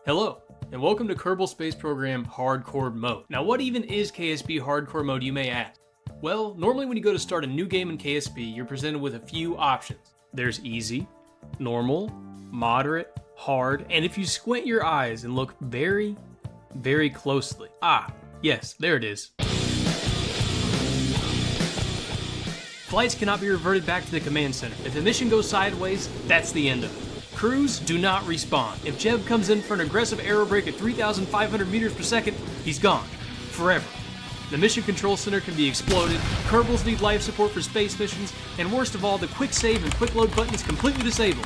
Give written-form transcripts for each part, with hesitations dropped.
Hello, and welcome to Kerbal Space Program Hardcore Mode. Now what even is KSP Hardcore Mode, you may ask? Well, normally when you go to start a new game in KSP, you're presented with a few options. There's easy, normal, moderate, hard, and if you squint your eyes and look very, very closely. Yes, there it is. Flights cannot be reverted back to the command center. If the mission goes sideways, that's the end of it. Crews do not respawn. If Jeb comes in for an aggressive aero brake at 3,500 meters per second, he's gone. Forever. The mission control center can be exploded, Kerbals need life support for space missions, and worst of all, the quick save and quick load button is completely disabled.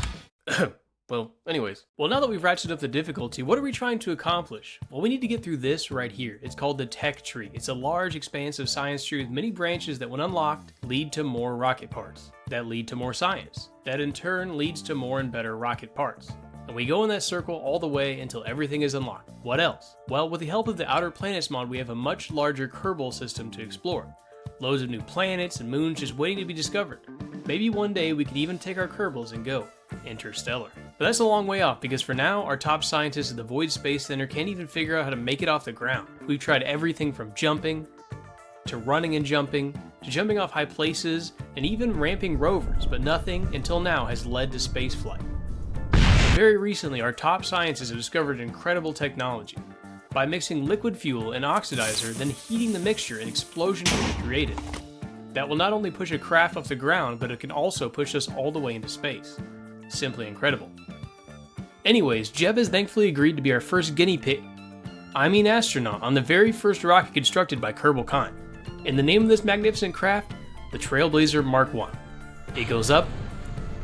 Well, now that we've ratcheted up the difficulty, what are we trying to accomplish? Well, we need to get through this right here. It's called the tech tree. It's a large, expansive science tree with many branches that, when unlocked, lead to more rocket parts. That lead to more science. That in turn leads to more and better rocket parts. And we go in that circle all the way until everything is unlocked. What else? Well, with the help of the Outer Planets mod, we have a much larger Kerbal system to explore. Loads of new planets and moons just waiting to be discovered. Maybe one day we could even take our Kerbals and go interstellar. But that's a long way off, because for now, our top scientists at the Void Space Center can't even figure out how to make it off the ground. We've tried everything from jumping, to running and jumping, to jumping off high places, and even ramping rovers, but nothing, until now, has led to spaceflight. Very recently, our top scientists have discovered incredible technology. By mixing liquid fuel and oxidizer, then heating the mixture, an explosion can be created. That will not only push a craft off the ground, but it can also push us all the way into space. Simply incredible. Anyways, Jeb has thankfully agreed to be our first astronaut on the very first rocket constructed by Kerbal kind. And the name of this magnificent craft, the Trailblazer Mark I. It goes up,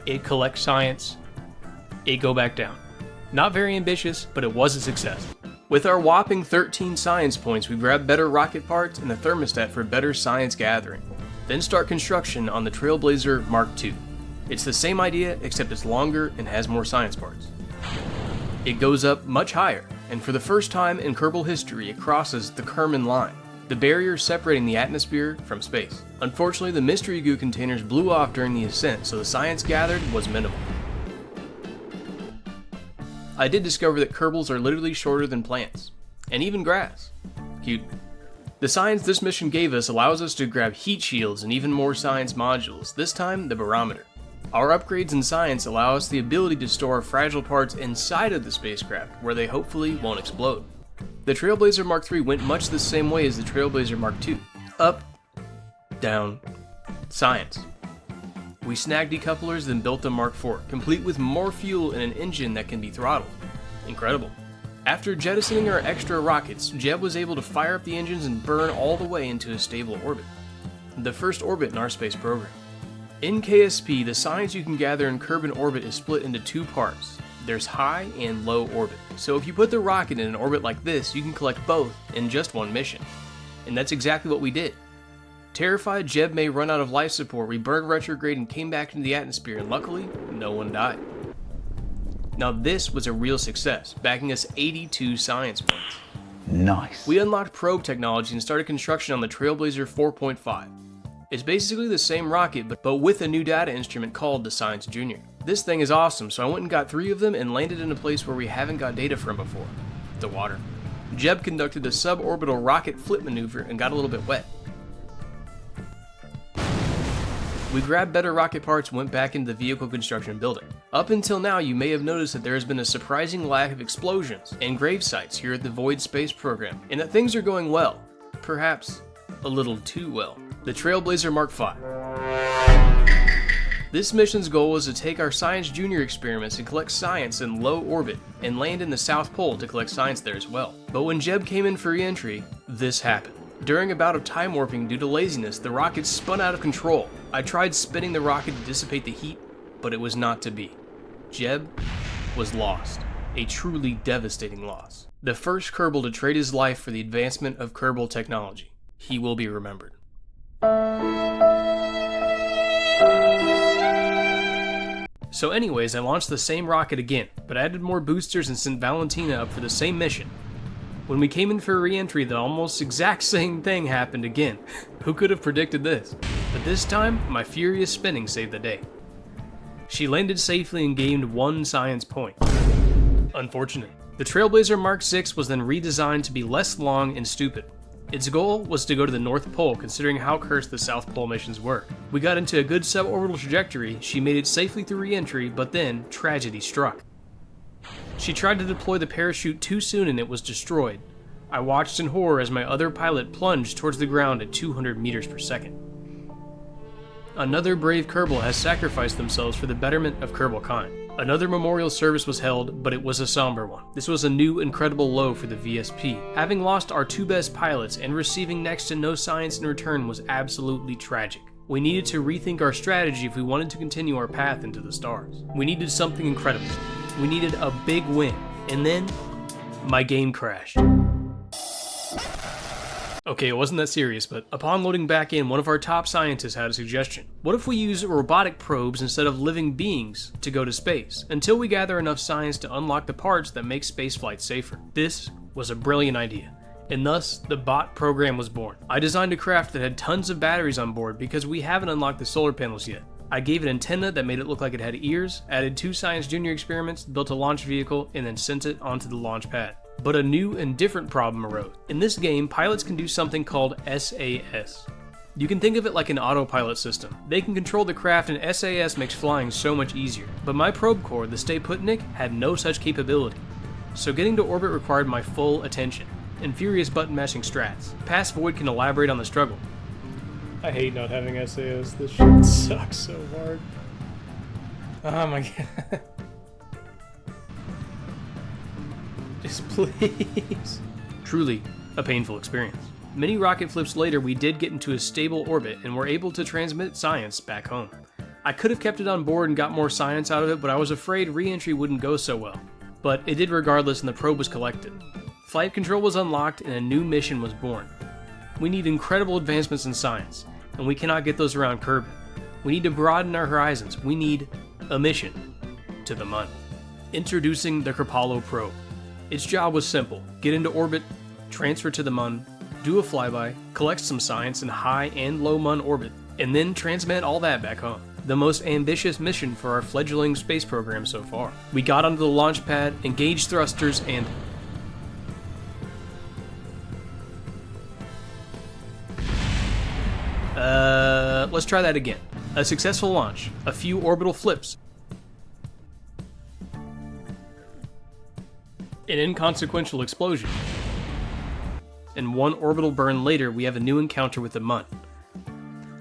it collects science, it go back down. Not very ambitious, but it was a success. With our whopping 13 science points, we grab better rocket parts and a thermostat for better science gathering. Then start construction on the Trailblazer Mark II. It's the same idea, except it's longer and has more science parts. It goes up much higher, and for the first time in Kerbal history, it crosses the Kármán line, the barrier separating the atmosphere from space. Unfortunately, the mystery goo containers blew off during the ascent, so the science gathered was minimal. I did discover that Kerbals are literally shorter than plants, and even grass. Cute. The science this mission gave us allows us to grab heat shields and even more science modules, this time the barometer. Our upgrades in science allow us the ability to store fragile parts inside of the spacecraft, where they hopefully won't explode. The Trailblazer Mark III went much the same way as the Trailblazer Mark II. Up, down, science. We snagged decouplers, then built the Mark IV, complete with more fuel and an engine that can be throttled. Incredible. After jettisoning our extra rockets, Jeb was able to fire up the engines and burn all the way into a stable orbit. The first orbit in our space program. In KSP, the science you can gather in Kerbal orbit is split into two parts. There's high and low orbit. So if you put the rocket in an orbit like this, you can collect both in just one mission. And that's exactly what we did. Terrified Jeb may run out of life support, we burned retrograde and came back into the atmosphere, and luckily, no one died. Now this was a real success, backing us 82 science points. Nice. We unlocked probe technology and started construction on the Trailblazer 4.5. It's basically the same rocket, but with a new data instrument called the Science Junior. This thing is awesome, so I went and got 3 of them and landed in a place where we haven't got data from before. The water. Jeb conducted a suborbital rocket flip maneuver and got a little bit wet. We grabbed better rocket parts and went back into the vehicle construction building. Up until now, you may have noticed that there has been a surprising lack of explosions and grave sites here at the Void Space Program, and that things are going well. Perhaps a little too well. The Trailblazer Mark V. This mission's goal was to take our Science Junior experiments and collect science in low orbit, and land in the South Pole to collect science there as well. But when Jeb came in for re-entry, this happened. During a bout of time warping due to laziness, the rocket spun out of control. I tried spinning the rocket to dissipate the heat, but it was not to be. Jeb was lost. A truly devastating loss. The first Kerbal to trade his life for the advancement of Kerbal technology. He will be remembered. So anyways, I launched the same rocket again, but added more boosters and sent Valentina up for the same mission. When we came in for re-entry, the almost exact same thing happened again. Who could have predicted this? But this time, my furious spinning saved the day. She landed safely and gained 1 science point. Unfortunate. The Trailblazer Mark VI was then redesigned to be less long and stupid. Its goal was to go to the North Pole, considering how cursed the South Pole missions were. We got into a good suborbital trajectory, she made it safely through re-entry, but then tragedy struck. She tried to deploy the parachute too soon and it was destroyed. I watched in horror as my other pilot plunged towards the ground at 200 meters per second. Another brave Kerbal has sacrificed themselves for the betterment of Kerbalkind. Another memorial service was held, but it was a somber one. This was a new incredible low for the VSP. Having lost our two best pilots and receiving next to no science in return was absolutely tragic. We needed to rethink our strategy if we wanted to continue our path into the stars. We needed something incredible. We needed a big win. And then, my game crashed. Okay, it wasn't that serious, but upon loading back in, one of our top scientists had a suggestion. What if we use robotic probes instead of living beings to go to space, until we gather enough science to unlock the parts that make spaceflight safer? This was a brilliant idea, and thus, the bot program was born. I designed a craft that had tons of batteries on board because we haven't unlocked the solar panels yet. I gave it antenna that made it look like it had ears, added 2 Science Junior experiments, built a launch vehicle, and then sent it onto the launch pad. But a new and different problem arose. In this game, pilots can do something called SAS. You can think of it like an autopilot system. They can control the craft and SAS makes flying so much easier. But my probe core, the Stay Putnik, had no such capability. So getting to orbit required my full attention and furious button mashing strats. Past Void can elaborate on the struggle. I hate not having SAS. This shit sucks so hard. Oh my god. Just please. Truly a painful experience. Many rocket flips later, we did get into a stable orbit and were able to transmit science back home. I could have kept it on board and got more science out of it, but I was afraid re-entry wouldn't go so well. But it did regardless and the probe was collected. Flight control was unlocked and a new mission was born. We need incredible advancements in science, and we cannot get those around Kerbal. We need to broaden our horizons. We need a mission to the Mun. Introducing the Kepollo Probe. Its job was simple: get into orbit, transfer to the Mun, do a flyby, collect some science in high and low Mun orbit, and then transmit all that back home. The most ambitious mission for our fledgling space program so far. We got onto the launch pad, engaged thrusters, and let's try that again. A successful launch, a few orbital flips, an inconsequential explosion, and one orbital burn later we have a new encounter with the Mun.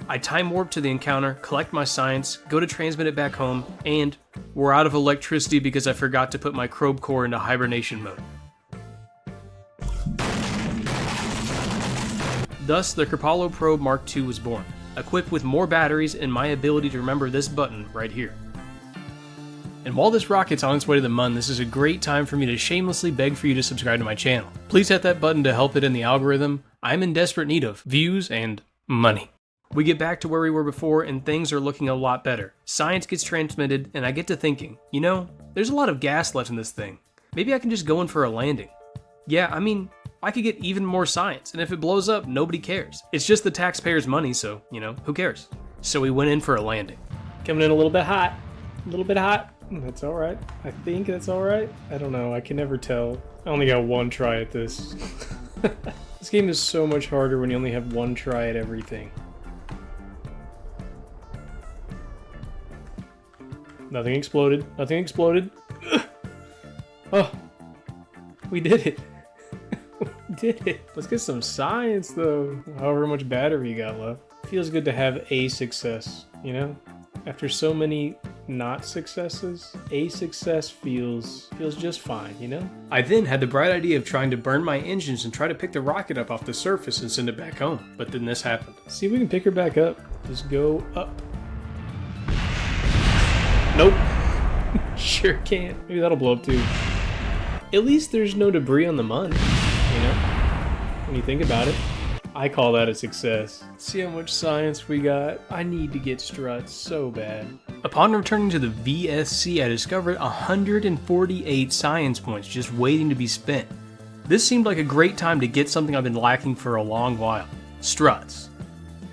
I time warp to the encounter, collect my science, go to transmit it back home, and we're out of electricity because I forgot to put my probe core into hibernation mode. Thus, the Kepollo Probe Mark II was born, equipped with more batteries and my ability to remember this button right here. And while this rocket's on its way to the Mun, this is a great time for me to shamelessly beg for you to subscribe to my channel. Please hit that button to help it in the algorithm. I'm in desperate need of views and money. We get back to where we were before and things are looking a lot better. Science gets transmitted and I get to thinking, you know, there's a lot of gas left in this thing. Maybe I can just go in for a landing. Yeah, I mean, I could get even more science, and if it blows up, nobody cares. It's just the taxpayers' money, so, you know, who cares? So we went in for a landing. Coming in a little bit hot. A little bit hot. That's alright. I think that's alright. I don't know. I can never tell. I only got one try at this. This game is so much harder when you only have one try at everything. Nothing exploded. Nothing exploded. Oh, we did it. We did it. Let's get some science though. However much battery you got left. Feels good to have a success, you know? After so many not successes, a success feels just fine, you know? I then had the bright idea of trying to burn my engines and try to pick the rocket up off the surface and send it back home. But then this happened. See if we can pick her back up. Just go up. Nope. Sure can't. Maybe that'll blow up too. At least there's no debris on the Mun, you know? When you think about it. I call that a success. See how much science we got? I need to get struts so bad. Upon returning to the VSC, I discovered 148 science points just waiting to be spent. This seemed like a great time to get something I've been lacking for a long while. Struts.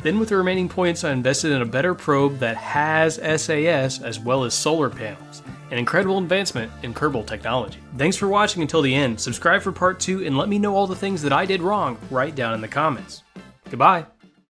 Then with the remaining points, I invested in a better probe that has SAS as well as solar panels, an incredible advancement in Kerbal technology. Thanks for watching until the end, subscribe for part 2, and let me know all the things that I did wrong right down in the comments. Goodbye!